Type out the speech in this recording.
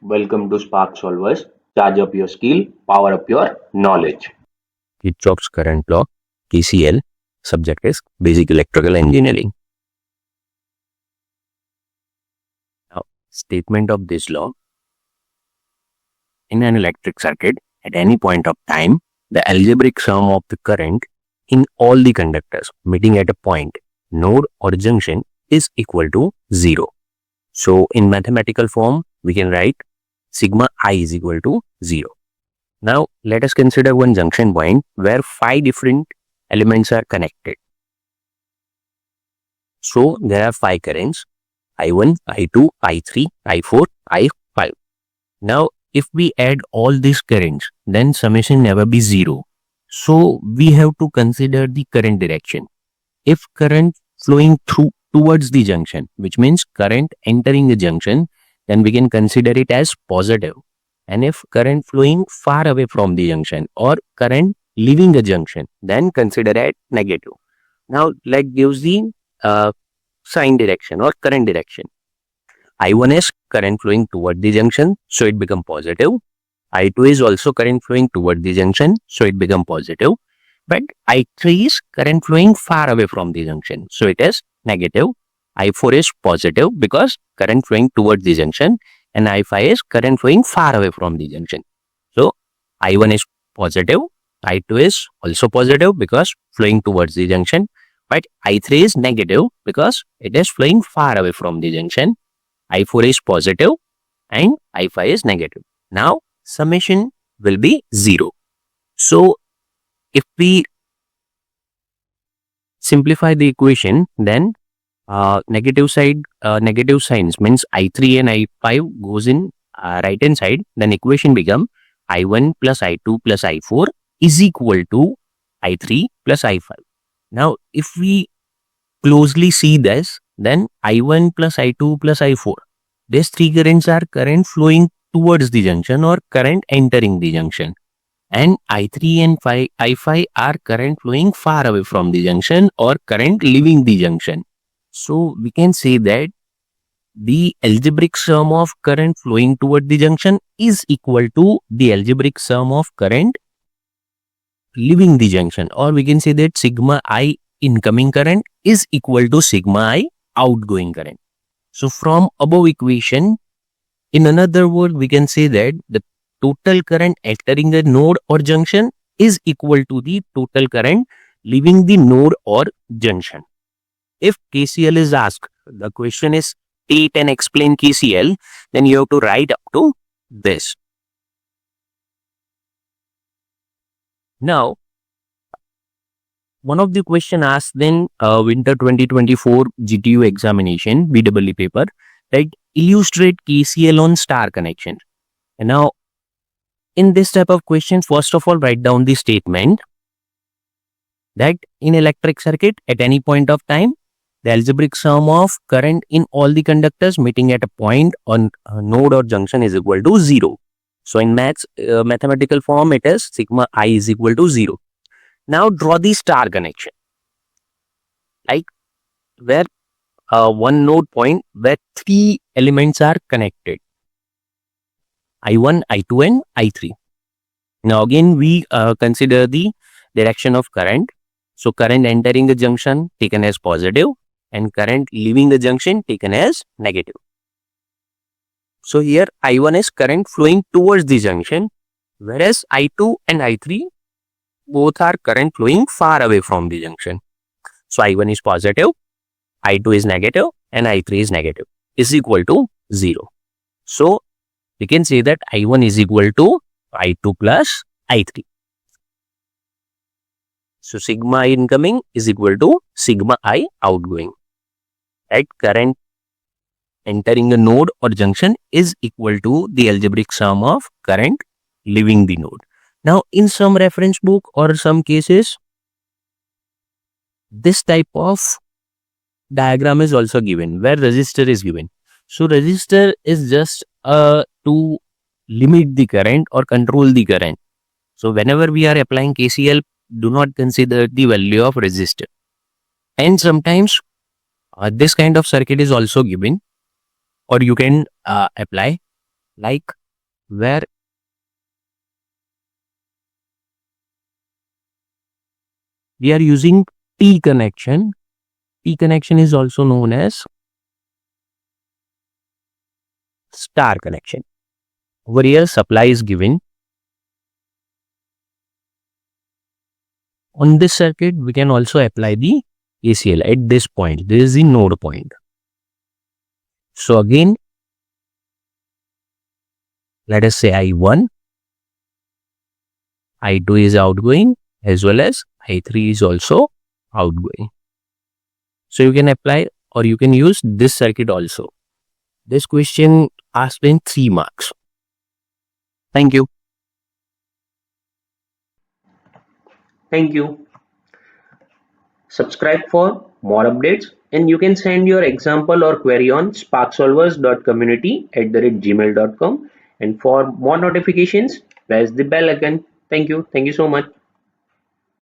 Welcome to Spark Solvers. Charge up your skill, power up your knowledge. Kirchhoff'S Current Law, KCL. Subject is Basic Electrical Engineering. Now, statement of this law. In an electric circuit, at any point of time, the algebraic sum of the current in all the conductors meeting at a point, node or junction is equal to 0. So, in mathematical form, we can write sigma I is equal to 0. Now, let us consider one junction point where 5 different elements are connected. So, there are 5 currents, I1, I2, I3, I4, I5. Now, if we add all these currents, then summation never be 0. So, we have to consider the current direction. If current flowing towards the junction, which means current entering the junction, then we can consider it as positive. And if current flowing far away from the junction or current leaving the junction, then consider it negative. Now, let's give the sign direction or current direction. I1 is current flowing toward the junction, so it becomes positive. I2 is also current flowing toward the junction, so it becomes positive. But I3 is current flowing far away from the junction, so it is negative. I4 is positive because current flowing towards the junction, and I5 is current flowing far away from the junction. So, I1 is positive, I2 is also positive because flowing towards the junction, but I3 is negative because it is flowing far away from the junction. I4 is positive and I5 is negative. Now, summation will be 0. So, if we simplify the equation, then negative signs means I3 and I5 goes in right hand side, then equation become I1 plus I2 plus I4 is equal to I3 plus I5. Now, if we closely see this, then I1 plus I2 plus I4, these 3 currents are current flowing towards the junction or current entering the junction. And I3 and I5 are current flowing far away from the junction or current leaving the junction. So, we can say that the algebraic sum of current flowing toward the junction is equal to the algebraic sum of current leaving the junction, or we can say that sigma I incoming current is equal to sigma I outgoing current. So, from above equation, in another word, we can say that the total current entering the node or junction is equal to the total current leaving the node or junction. If KCL is asked, the question is state and explain KCL, then you have to write up to this. Now, one of the question asked in winter 2024 GTU examination, BEE paper, that illustrate KCL on star connection. And now, in this type of question, first of all, write down the statement that in electric circuit, at any point of time, the algebraic sum of current in all the conductors meeting at a point on a node or junction is equal to 0. So, in mathematical form, it is sigma I is equal to 0. Now, draw the star connection. Like where one node point where 3 elements are connected. I1, I2 and I3. Now, again, we consider the direction of current. So, current entering the junction taken as positive and current leaving the junction taken as negative. So, here I1 is current flowing towards the junction, whereas I2 and I3 both are current flowing far away from the junction. So, I1 is positive, I2 is negative and I3 is negative, is equal to 0. So, we can say that I1 is equal to I2 plus I3. So, sigma I incoming is equal to sigma I outgoing. Right? Current entering the node or junction is equal to the algebraic sum of current leaving the node. Now, in some reference book or some cases, this type of diagram is also given where resistor is given. So, resistor is just to limit the current or control the current. So, whenever we are applying KCL, do not consider the value of resistor. And sometimes this kind of circuit is also given, or you can apply like where we are using T connection. T connection is also known as star connection. Over here, supply is given. On this circuit, we can also apply the KCL at this point. This is the node point. So again, let us say I1, I2 is outgoing as well as I3 is also outgoing. So you can apply or you can use this circuit also. This question asked in 3 marks. Thank you. Thank you. Subscribe for more updates, and you can send your example or query on sparksolvers.community@gmail.com, and for more notifications press the bell icon. Thank you so much.